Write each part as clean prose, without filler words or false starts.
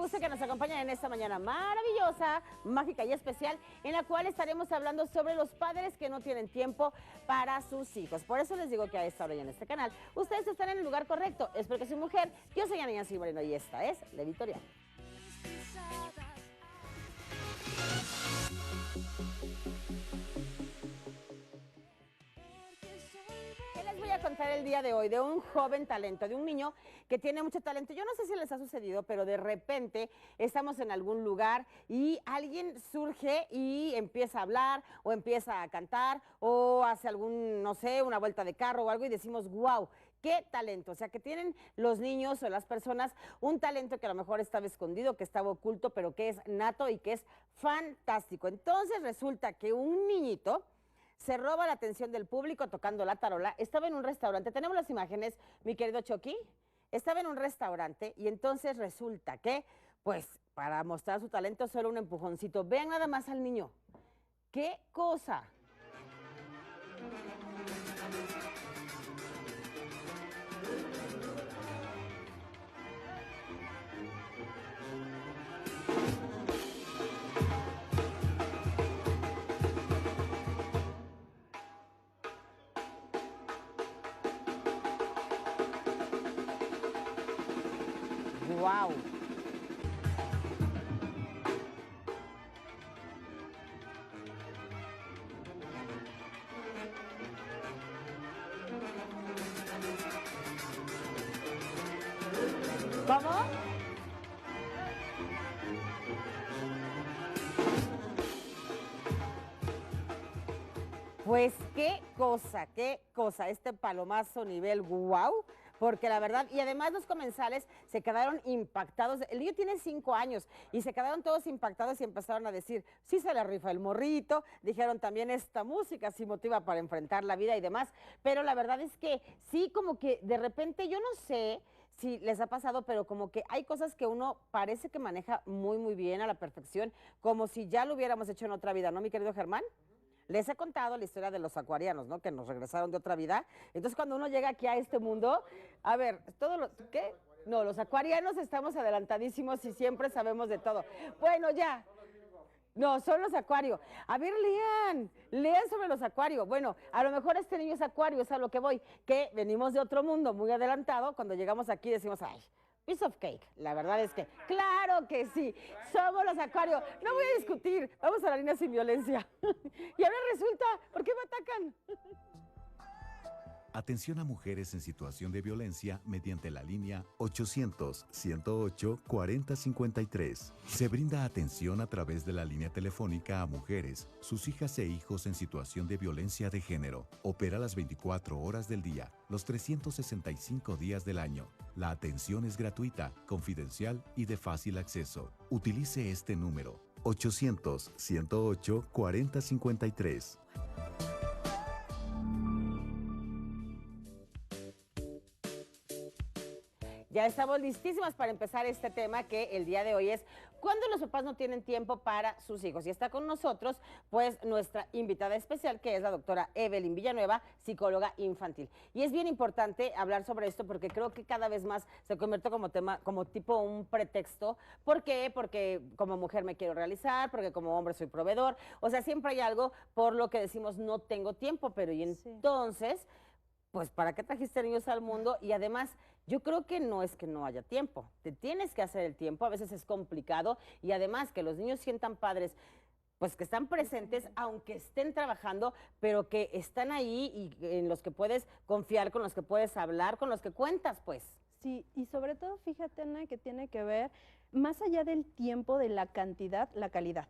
gusto que nos acompañen en esta mañana maravillosa, mágica y especial, en la cual estaremos hablando sobre los padres que no tienen tiempo para sus hijos. Por eso les digo que a esta hora y en este canal, ustedes están en el lugar correcto. Espero que soy mujer. Yo soy Ana Yancy Moreno y esta es La Editorial. Voy a contar el día de hoy de un joven talento, de un niño que tiene mucho talento. Yo no sé si les ha sucedido, pero de repente estamos en algún lugar y alguien surge y empieza a hablar o empieza a cantar o hace algún, no sé, una vuelta de carro o algo y decimos, wow, qué talento. O sea, que tienen los niños o las personas un talento que a lo mejor estaba escondido, que estaba oculto, pero que es nato y que es fantástico. Entonces resulta que un niñito se roba la atención del público tocando la tarola. Estaba en un restaurante, tenemos las imágenes, mi querido Chucky. Estaba en un restaurante y entonces resulta que, pues, para mostrar su talento, solo un empujoncito. Vean nada más al niño. ¡Qué cosa! ¡Wow! ¿Cómo? Pues qué cosa, este palomazo nivel wow, porque la verdad, y además los comensales se quedaron impactados. El niño tiene 5 años y se quedaron todos impactados y empezaron a decir, sí se le rifa el morrito, dijeron también esta música sí motiva para enfrentar la vida y demás, pero la verdad es que sí, como que de repente, yo no sé si les ha pasado, pero como que hay cosas que uno parece que maneja muy bien a la perfección, como si ya lo hubiéramos hecho en otra vida, ¿no, mi querido Germán? Les he contado la historia de los acuarianos, ¿no? Que nos regresaron de otra vida. Entonces, cuando uno llega aquí a este mundo, a ver, todo lo, ¿qué? No, los acuarianos estamos adelantadísimos y siempre sabemos de todo. Bueno, ya. No, son los acuarios. A ver, lean sobre los acuarios. Bueno, a lo mejor este niño es acuario, es a lo que voy, que venimos de otro mundo muy adelantado. Cuando llegamos aquí decimos, ay, piece of cake. La verdad es que, claro que sí, somos los acuarios. No voy a discutir, vamos a la línea sin violencia. Y ahora resulta, ¿por qué me atacan? Atención a mujeres en situación de violencia mediante la línea 800-108-4053. Se brinda atención a través de la línea telefónica a mujeres, sus hijas e hijos en situación de violencia de género. Opera las 24 horas del día, los 365 días del año. La atención es gratuita, confidencial y de fácil acceso. Utilice este número, 800-108-4053. Ya estamos listísimas para empezar este tema que el día de hoy es cuando los papás no tienen tiempo para sus hijos. Y está con nosotros, pues, nuestra invitada especial, que es la doctora Evelyn Villanueva, psicóloga infantil. Y es bien importante hablar sobre esto porque creo que cada vez más se convierte como tema, como tipo un pretexto. ¿Por qué? Porque como mujer me quiero realizar, porque como hombre soy proveedor. O sea, siempre hay algo por lo que decimos no tengo tiempo, pero y entonces... Sí. Pues, ¿para qué trajiste niños al mundo? Y además, yo creo que no es que no haya tiempo. Te tienes que hacer el tiempo, a veces es complicado. Y además, que los niños sientan padres, pues que están presentes, aunque estén trabajando, pero que están ahí y en los que puedes confiar, con los que puedes hablar, con los que cuentas, pues. Sí, y sobre todo, fíjate, Ana, que tiene que ver, más allá del tiempo, de la cantidad, la calidad.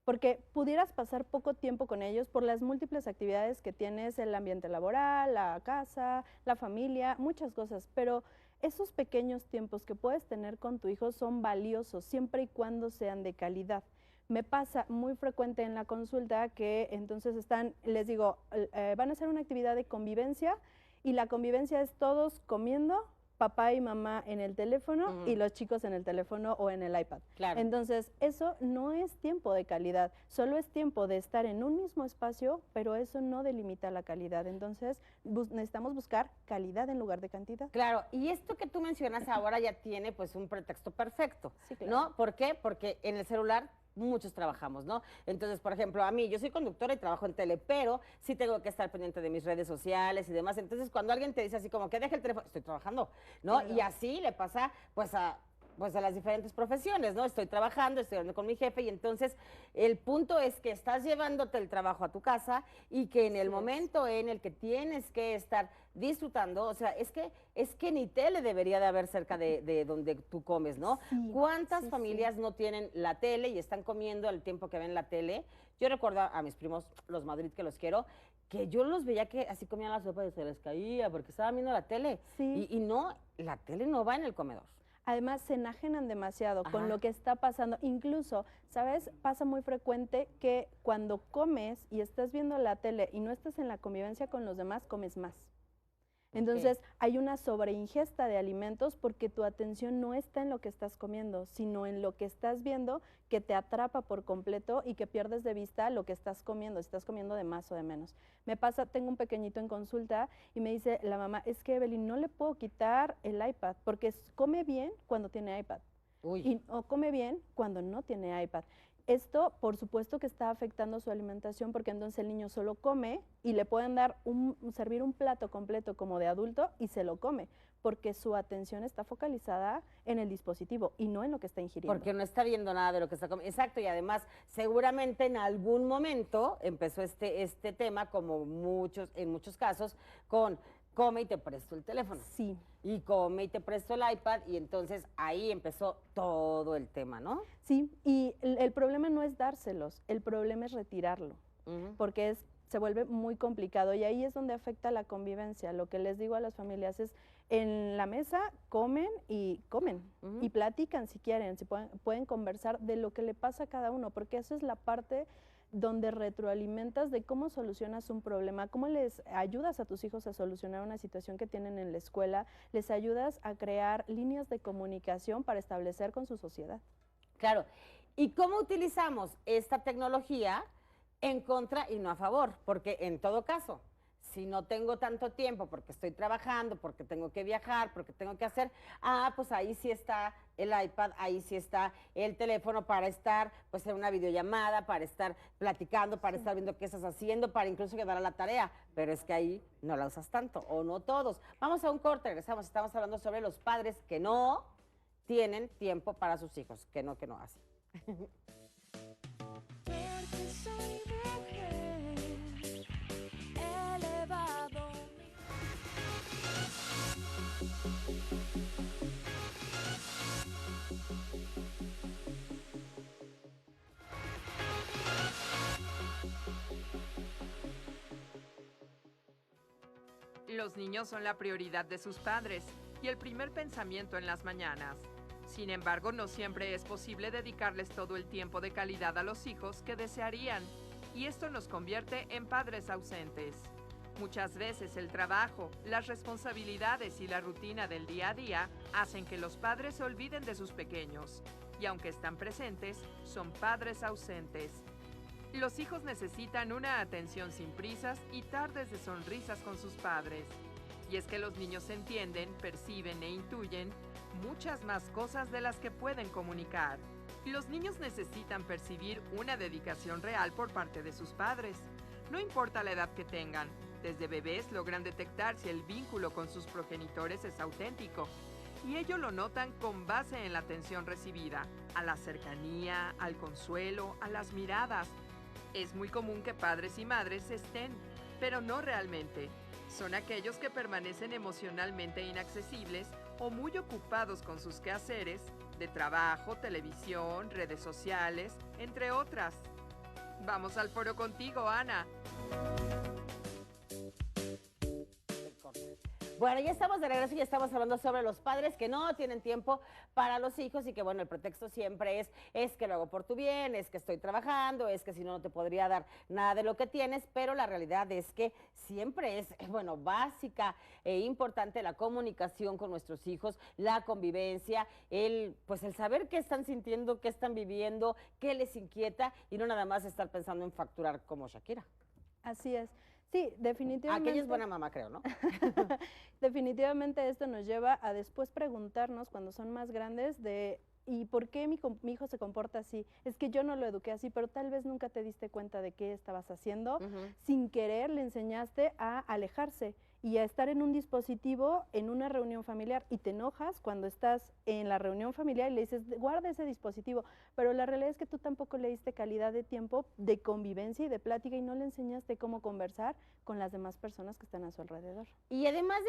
Porque pudieras pasar poco tiempo con ellos por las múltiples actividades que tienes, el ambiente laboral, la casa, la familia, muchas cosas, pero esos pequeños tiempos que puedes tener con tu hijo son valiosos siempre y cuando sean de calidad. Me pasa muy frecuente en la consulta que entonces les digo, van a hacer una actividad de convivencia y la convivencia es todos comiendo papá y mamá en el teléfono y los chicos en el teléfono o en el iPad. Claro. Entonces, eso no es tiempo de calidad, solo es tiempo de estar en un mismo espacio, pero eso no delimita la calidad. Entonces, necesitamos buscar calidad en lugar de cantidad. Claro, y esto que tú mencionas ahora ya tiene pues un pretexto perfecto, Sí, claro. ¿no? ¿Por qué? Porque en el celular muchos trabajamos, ¿no? Entonces, por ejemplo, a mí, yo soy conductora y trabajo en tele, pero sí tengo que estar pendiente de mis redes sociales y demás. Entonces, cuando alguien te dice así como que deje el teléfono, estoy trabajando, ¿no? Claro. Y así le pasa pues a las diferentes profesiones, ¿no? Estoy trabajando, estoy hablando con mi jefe y entonces el punto es que estás llevándote el trabajo a tu casa y que en el Así es. momento en el que tienes que estar disfrutando, o sea, es que ni tele debería de haber cerca de donde tú comes, ¿no? Sí, ¿Cuántas sí, familias no tienen la tele y están comiendo al tiempo que ven la tele? Yo recuerdo a mis primos, los Madrid, que los quiero, que yo los veía que así comían la sopa y se les caía porque estaban viendo la tele. Sí. Y no, la tele no va en el comedor. Además, se enajenan demasiado Ajá. con lo que está pasando. Incluso, ¿sabes? Pasa muy frecuente que cuando comes y estás viendo la tele y no estás en la convivencia con los demás, comes más. Entonces, hay una sobreingesta de alimentos porque tu atención no está en lo que estás comiendo, sino en lo que estás viendo, que te atrapa por completo y que pierdes de vista lo que estás comiendo, si estás comiendo de más o de menos. Me pasa, tengo un pequeñito en consulta y me dice la mamá, es que Evelyn, no le puedo quitar el iPad porque come bien cuando tiene iPad y o come bien cuando no tiene iPad. Esto, por supuesto que está afectando su alimentación porque entonces el niño solo come y le pueden servir un plato completo como de adulto y se lo come porque su atención está focalizada en el dispositivo y no en lo que está ingiriendo. Porque no está viendo nada de lo que está comiendo. Exacto, y además seguramente en algún momento empezó este tema, como en muchos casos, con come y te presto el teléfono. Sí. Y come y te presto el iPad, y entonces ahí empezó todo el tema, ¿no? Sí, y el problema no es dárselos, el problema es retirarlo, porque se vuelve muy complicado y ahí es donde afecta la convivencia. Lo que les digo a las familias es, en la mesa comen y platican si quieren, si pueden conversar de lo que le pasa a cada uno, porque eso es la parte donde retroalimentas de cómo solucionas un problema, cómo les ayudas a tus hijos a solucionar una situación que tienen en la escuela, les ayudas a crear líneas de comunicación para establecer con su sociedad. Claro. ¿Y cómo utilizamos esta tecnología en contra y no a favor? Porque en todo caso, si no tengo tanto tiempo porque estoy trabajando, porque tengo que viajar, porque tengo que hacer, pues ahí sí está el iPad, ahí sí está el teléfono para estar pues en una videollamada, para estar platicando, para estar viendo qué estás haciendo, para incluso quedar a la tarea, pero es que ahí no la usas tanto, o no todos. Vamos a un corte, regresamos, estamos hablando sobre los padres que no tienen tiempo para sus hijos, que no hacen. Porque soy mujer, elevado. Los niños son la prioridad de sus padres y el primer pensamiento en las mañanas. Sin embargo, no siempre es posible dedicarles todo el tiempo de calidad a los hijos que desearían, y esto nos convierte en padres ausentes. Muchas veces el trabajo, las responsabilidades y la rutina del día a día hacen que los padres se olviden de sus pequeños, y aunque están presentes, son padres ausentes. Los hijos necesitan una atención sin prisas y tardes de sonrisas con sus padres. Y es que los niños entienden, perciben e intuyen muchas más cosas de las que pueden comunicar. Los niños necesitan percibir una dedicación real por parte de sus padres. No importa la edad que tengan, desde bebés logran detectar si el vínculo con sus progenitores es auténtico. Y ello lo notan con base en la atención recibida, a la cercanía, al consuelo, a las miradas. Es muy común que padres y madres estén, pero no realmente. Son aquellos que permanecen emocionalmente inaccesibles o muy ocupados con sus quehaceres de trabajo, televisión, redes sociales, entre otras. Vamos al foro contigo, Ana. Bueno, ya estamos de regreso y ya estamos hablando sobre los padres que no tienen tiempo para los hijos y que, bueno, el pretexto siempre es que lo hago por tu bien, es que estoy trabajando, es que si no, no te podría dar nada de lo que tienes, pero la realidad es que siempre es, bueno, básica e importante la comunicación con nuestros hijos, la convivencia, pues el saber qué están sintiendo, qué están viviendo, qué les inquieta y no nada más estar pensando en facturar como Shakira. Así es. Sí, definitivamente. Aquella es buena mamá, creo, ¿no? Definitivamente esto nos lleva a después preguntarnos cuando son más grandes de ¿y por qué mi hijo se comporta así? Es que yo no lo eduqué así, pero tal vez nunca te diste cuenta de qué estabas haciendo. Sin querer le enseñaste a alejarse y a estar en un dispositivo en una reunión familiar y te enojas cuando estás en la reunión familiar y le dices, guarda ese dispositivo, pero la realidad es que tú tampoco le diste calidad de tiempo, de convivencia y de plática y no le enseñaste cómo conversar con las demás personas que están a su alrededor. Y además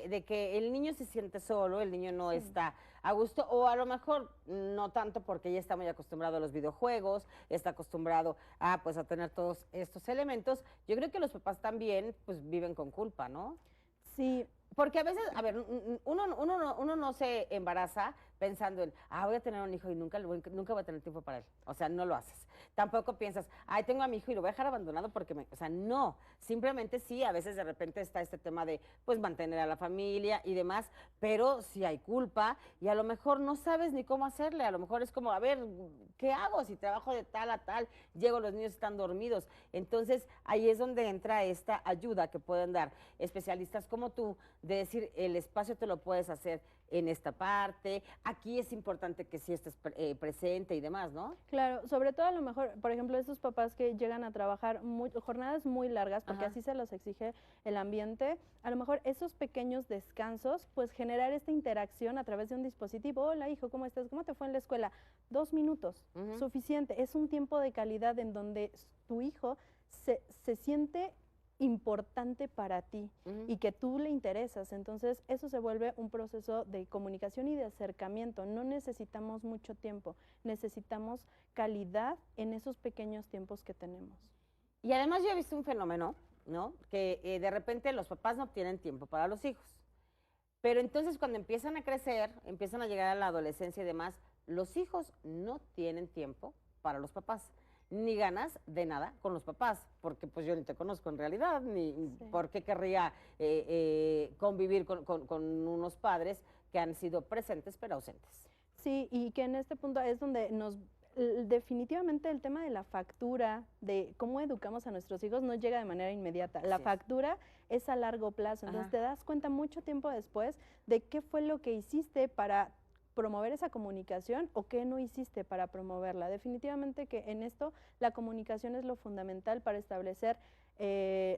de que el niño se siente solo, el niño no está a gusto, o a lo mejor no tanto porque ya está muy acostumbrado a los videojuegos, está acostumbrado a, pues, a tener todos estos elementos, yo creo que los papás también pues viven con culpa, ¿no? Sí. Porque a veces, a ver, uno no se embaraza pensando en, voy a tener un hijo y nunca voy a tener tiempo para él. O sea, no lo haces. Tampoco piensas, tengo a mi hijo y lo voy a dejar abandonado porque o sea, no. Simplemente sí, a veces de repente está este tema de, pues, mantener a la familia y demás, pero sí hay culpa y a lo mejor no sabes ni cómo hacerle. A lo mejor es como, a ver, ¿qué hago si trabajo de tal a tal? Llego, los niños están dormidos. Entonces, ahí es donde entra esta ayuda que pueden dar especialistas como tú, de decir, el espacio te lo puedes hacer en esta parte, aquí es importante que sí estés presente y demás, ¿no? Claro, sobre todo a lo mejor, por ejemplo, esos papás que llegan a trabajar jornadas muy largas, porque así se los exige el ambiente, a lo mejor esos pequeños descansos, pues generar esta interacción a través de un dispositivo. Hola, hijo, ¿cómo estás? ¿Cómo te fue en la escuela? 2 minutos, suficiente. Es un tiempo de calidad en donde tu hijo se siente importante para ti y que tú le interesas. Entonces, eso se vuelve un proceso de comunicación y de acercamiento. No necesitamos mucho tiempo, necesitamos calidad en esos pequeños tiempos que tenemos. Y además yo he visto un fenómeno, ¿no? Que de repente los papás no tienen tiempo para los hijos. Pero entonces cuando empiezan a crecer, empiezan a llegar a la adolescencia y demás, los hijos no tienen tiempo para los papás, ni ganas de nada con los papás, porque pues yo ni te conozco en realidad, ni por qué querría convivir con unos padres que han sido presentes pero ausentes. Sí, y que en este punto es donde definitivamente el tema de la factura, de cómo educamos a nuestros hijos, no llega de manera inmediata. La factura es a largo plazo, entonces te das cuenta mucho tiempo después de qué fue lo que hiciste para promover esa comunicación o qué no hiciste para promoverla. Definitivamente que en esto la comunicación es lo fundamental para establecer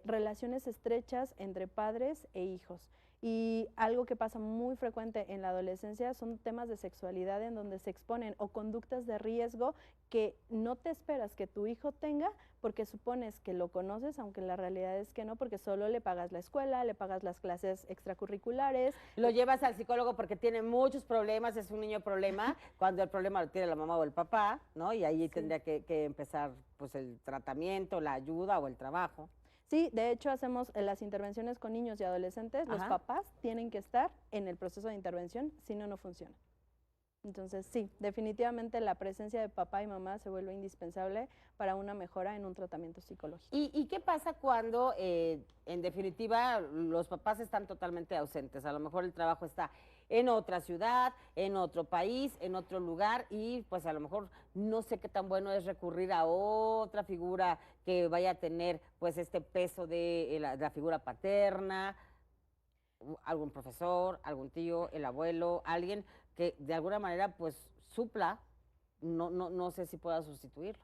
relaciones estrechas entre padres e hijos. Y algo que pasa muy frecuente en la adolescencia son temas de sexualidad en donde se exponen o conductas de riesgo que no te esperas que tu hijo tenga porque supones que lo conoces, aunque la realidad es que no, porque solo le pagas la escuela, le pagas las clases extracurriculares. Lo llevas al psicólogo porque tiene muchos problemas, es un niño problema, cuando el problema lo tiene la mamá o el papá, ¿no? Y ahí tendría que empezar pues el tratamiento, la ayuda o el trabajo. Sí, de hecho hacemos las intervenciones con niños y adolescentes, los papás tienen que estar en el proceso de intervención, si no, no funciona. Entonces sí, definitivamente la presencia de papá y mamá se vuelve indispensable para una mejora en un tratamiento psicológico. ¿Y qué pasa cuando, en definitiva, los papás están totalmente ausentes? A lo mejor el trabajo está en otra ciudad, en otro país, en otro lugar y pues a lo mejor no sé qué tan bueno es recurrir a otra figura que vaya a tener pues este peso de la figura paterna, algún profesor, algún tío, el abuelo, alguien que de alguna manera pues supla, no sé si pueda sustituirlo.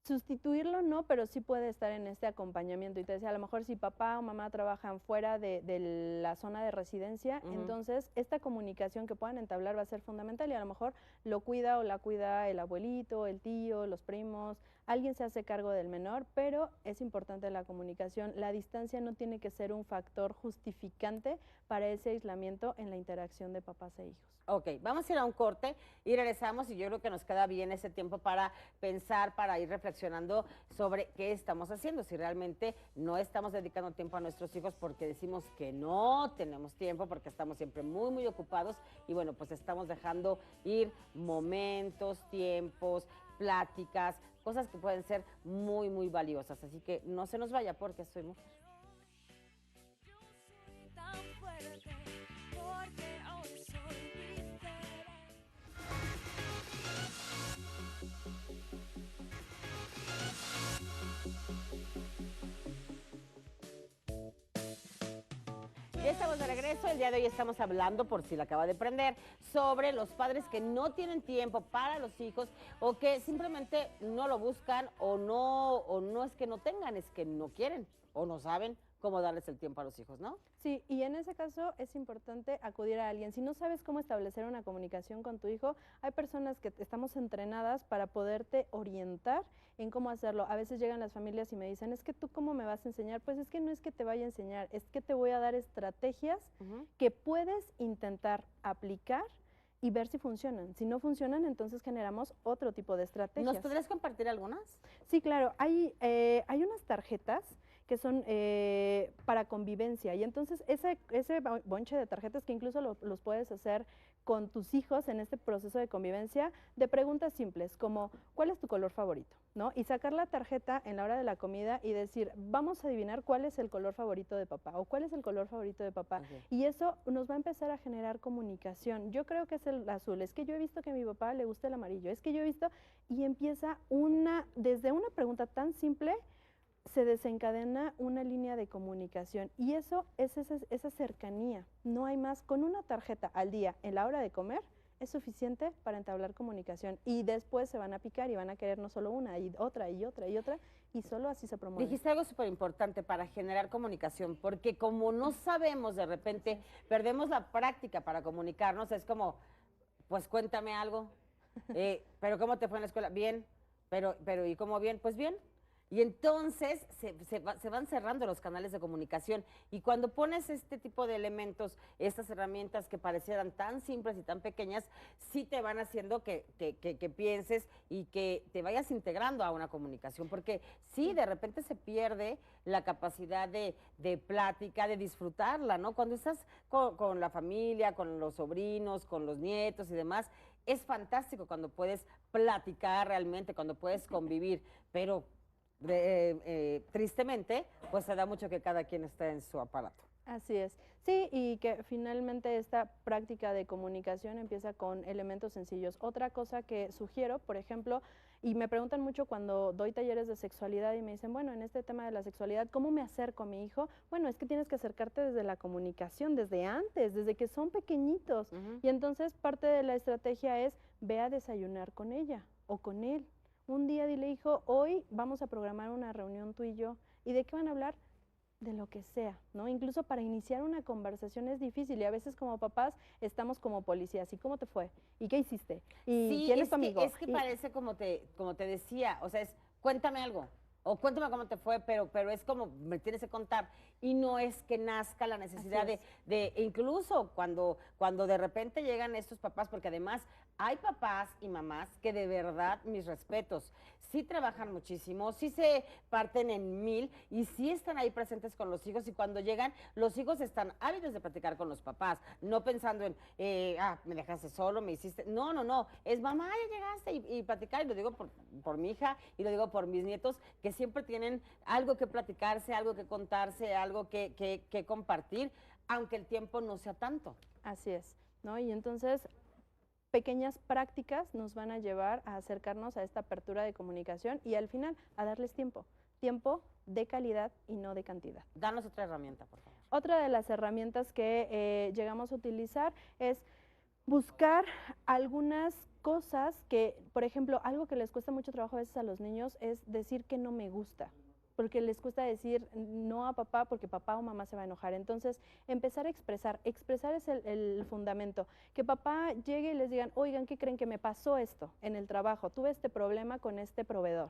Sustituirlo no, pero sí puede estar en este acompañamiento. Y te decía, a lo mejor si papá o mamá trabajan fuera de la zona de residencia, entonces esta comunicación que puedan entablar va a ser fundamental y a lo mejor lo cuida o la cuida el abuelito, el tío, los primos, alguien se hace cargo del menor, pero es importante la comunicación. La distancia no tiene que ser un factor justificante para ese aislamiento en la interacción de papás e hijos. Ok, vamos a ir a un corte y regresamos y yo creo que nos queda bien ese tiempo para pensar, para ir reflexionando sobre qué estamos haciendo, si realmente no estamos dedicando tiempo a nuestros hijos porque decimos que no tenemos tiempo, porque estamos siempre muy, muy ocupados y bueno, pues estamos dejando ir momentos, tiempos, pláticas, cosas que pueden ser muy, muy valiosas. Así que no se nos vaya porque soy mujer. Yo soy tan fuerte porque hoy soy diferente. Ya estamos de regreso, el día de hoy estamos hablando, por si la acaba de prender, sobre los padres que no tienen tiempo para los hijos o que simplemente no lo buscan o no es que no tengan, es que no quieren o no saben cómo darles el tiempo a los hijos, ¿no? Sí, y en ese caso es importante acudir a alguien. Si no sabes cómo establecer una comunicación con tu hijo, hay personas que estamos entrenadas para poderte orientar en cómo hacerlo. A veces llegan las familias y me dicen, es que tú cómo me vas a enseñar. Pues es que no es que te vaya a enseñar, es que te voy a dar estrategias que puedes intentar aplicar y ver si funcionan. Si no funcionan, entonces generamos otro tipo de estrategias. ¿Nos podrías compartir algunas? Sí, claro. Hay unas tarjetas que son para convivencia. Y entonces ese bonche de tarjetas que incluso los puedes hacer con tus hijos en este proceso de convivencia, de preguntas simples como ¿cuál es tu color favorito? ¿No? Y sacar la tarjeta en la hora de la comida y decir, vamos a adivinar cuál es el color favorito de papá o cuál es el color favorito de papá. Okay. Y eso nos va a empezar a generar comunicación. Yo creo que es el azul, es que yo he visto que a mi papá le gusta el amarillo, es que yo he visto, y empieza desde una pregunta tan simple, se desencadena una línea de comunicación y eso es esa cercanía. No hay más. Con una tarjeta al día en la hora de comer es suficiente para entablar comunicación y después se van a picar y van a querer no solo una y otra y otra y otra y solo así se promueve. Dijiste algo súper importante para generar comunicación, porque como no sabemos de repente, perdemos la práctica para comunicarnos, es como, pues cuéntame algo, pero ¿cómo te fue en la escuela? Bien, pero ¿y cómo bien? Pues bien. Y entonces se van cerrando los canales de comunicación. Y cuando pones este tipo de elementos, estas herramientas que parecieran tan simples y tan pequeñas, sí te van haciendo que pienses y que te vayas integrando a una comunicación. Porque sí, de repente se pierde la capacidad de plática, de disfrutarla, ¿no? Cuando estás con la familia, con los sobrinos, con los nietos y demás, es fantástico cuando puedes platicar realmente, cuando puedes convivir, pero tristemente, pues se da mucho que cada quien está en su aparato. Así es. Sí, y que finalmente esta práctica de comunicación empieza con elementos sencillos. Otra cosa que sugiero, por ejemplo, y me preguntan mucho cuando doy talleres de sexualidad y me dicen, bueno, en este tema de la sexualidad, ¿cómo me acerco a mi hijo? Bueno, es que tienes que acercarte desde la comunicación, desde antes, desde que son pequeñitos. Y entonces parte de la estrategia es, ve a desayunar con ella o con él. Un día dile, hijo, hoy vamos a programar una reunión tú y yo. ¿Y de qué van a hablar? De lo que sea, ¿no? Incluso para iniciar una conversación es difícil y a veces como papás estamos como policías. ¿Y cómo te fue? ¿Y qué hiciste? ¿Y sí, quién es tu amigo? Es que parece como te decía, o sea, es cuéntame algo. O cuéntame cómo te fue, pero es como me tienes que contar. Y no es que nazca la necesidad de incluso cuando de repente llegan estos papás, porque además hay papás y mamás que de verdad, mis respetos, sí trabajan muchísimo, sí se parten en mil y sí están ahí presentes con los hijos y cuando llegan, los hijos están ávidos de platicar con los papás, no pensando en, me dejaste solo, me hiciste, no, es mamá, ya llegaste y platicar, y lo digo por mi hija y lo digo por mis nietos, que siempre tienen algo que platicarse, algo que contarse, algo que compartir, aunque el tiempo no sea tanto. Así es, ¿no? Y entonces pequeñas prácticas nos van a llevar a acercarnos a esta apertura de comunicación y al final a darles tiempo de calidad y no de cantidad. Danos otra herramienta, por favor. Otra de las herramientas que llegamos a utilizar es buscar algunas cosas que, por ejemplo, algo que les cuesta mucho trabajo a veces a los niños es decir que no me gusta. porque les cuesta decir no a papá porque papá o mamá se va a enojar. Entonces, empezar a expresar es el fundamento. Que papá llegue y les digan, oigan, ¿qué creen que me pasó esto en el trabajo? Tuve este problema con este proveedor.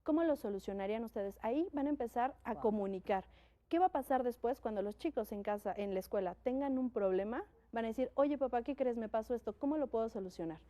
¿Cómo lo solucionarían ustedes? Ahí van a empezar a comunicar. ¿Qué va a pasar después cuando los chicos en casa, en la escuela, tengan un problema? Van a decir, oye papá, ¿qué crees? Me pasó esto, ¿cómo lo puedo solucionar?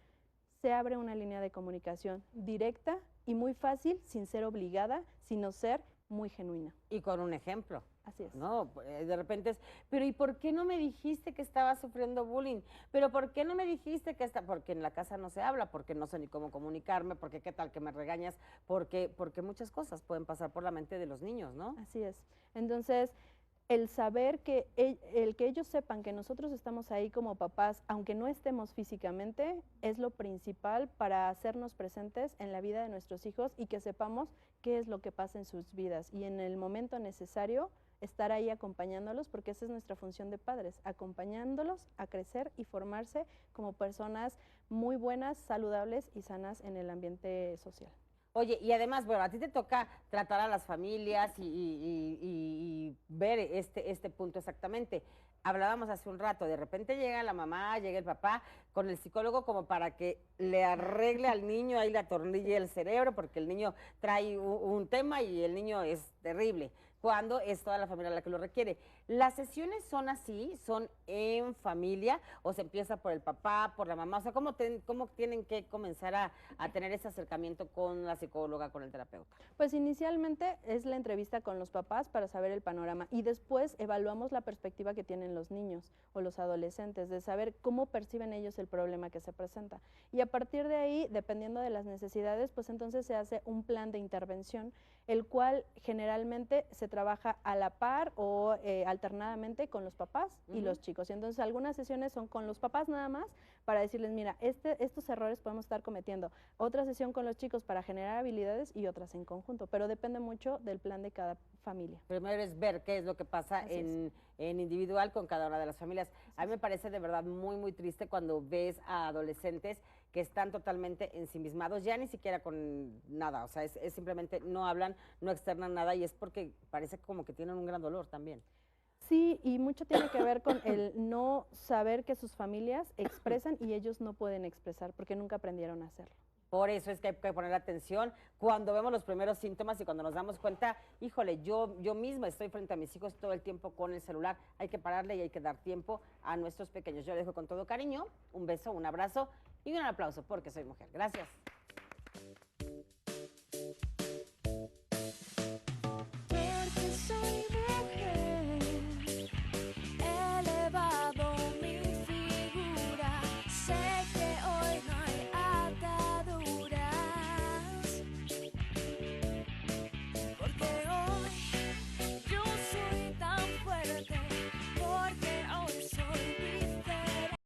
Se abre una línea de comunicación directa y muy fácil, sin ser obligada, sino ser muy genuina. Y con un ejemplo. Así es. No, de repente es, pero ¿y por qué no me dijiste que estaba sufriendo bullying? ¿Pero por qué no me dijiste que está? Porque en la casa no se habla, porque no sé ni cómo comunicarme, porque qué tal que me regañas, porque muchas cosas pueden pasar por la mente de los niños, ¿no? Así es. Entonces, el saber que el que ellos sepan que nosotros estamos ahí como papás, aunque no estemos físicamente, es lo principal para hacernos presentes en la vida de nuestros hijos y que sepamos qué es lo que pasa en sus vidas y en el momento necesario estar ahí acompañándolos, porque esa es nuestra función de padres, acompañándolos a crecer y formarse como personas muy buenas, saludables y sanas en el ambiente social. Oye, y además, bueno, a ti te toca tratar a las familias y ver este punto exactamente. Hablábamos hace un rato, de repente llega la mamá, llega el papá con el psicólogo como para que le arregle al niño, ahí le atornille el cerebro, porque el niño trae un tema y el niño es terrible, cuando es toda la familia la que lo requiere. ¿Las sesiones son así, son en familia, o se empieza por el papá, por la mamá? O sea, ¿cómo tienen que comenzar a tener ese acercamiento con la psicóloga, con el terapeuta? Pues inicialmente es la entrevista con los papás para saber el panorama y después evaluamos la perspectiva que tienen los niños o los adolescentes, de saber cómo perciben ellos el problema que se presenta. Y a partir de ahí, dependiendo de las necesidades, pues entonces se hace un plan de intervención, el cual generalmente se trabaja a la par o alternadamente con los papás y los chicos. Y entonces algunas sesiones son con los papás nada más para decirles, mira, estos errores podemos estar cometiendo. Otra sesión con los chicos para generar habilidades y otras en conjunto, pero depende mucho del plan de cada familia. Primero es ver qué es lo que pasa en individual con cada una de las familias. A mí me parece de verdad muy, muy triste cuando ves a adolescentes que están totalmente ensimismados, ya ni siquiera con nada, o sea, es simplemente no hablan, no externan nada y es porque parece como que tienen un gran dolor también. Sí, y mucho tiene que ver con el no saber que sus familias expresan y ellos no pueden expresar porque nunca aprendieron a hacerlo. Por eso es que hay que poner atención cuando vemos los primeros síntomas y cuando nos damos cuenta, híjole, yo misma estoy frente a mis hijos todo el tiempo con el celular. Hay que pararle y hay que dar tiempo a nuestros pequeños. Yo les dejo con todo cariño, un beso, un abrazo y un aplauso porque soy mujer. Gracias.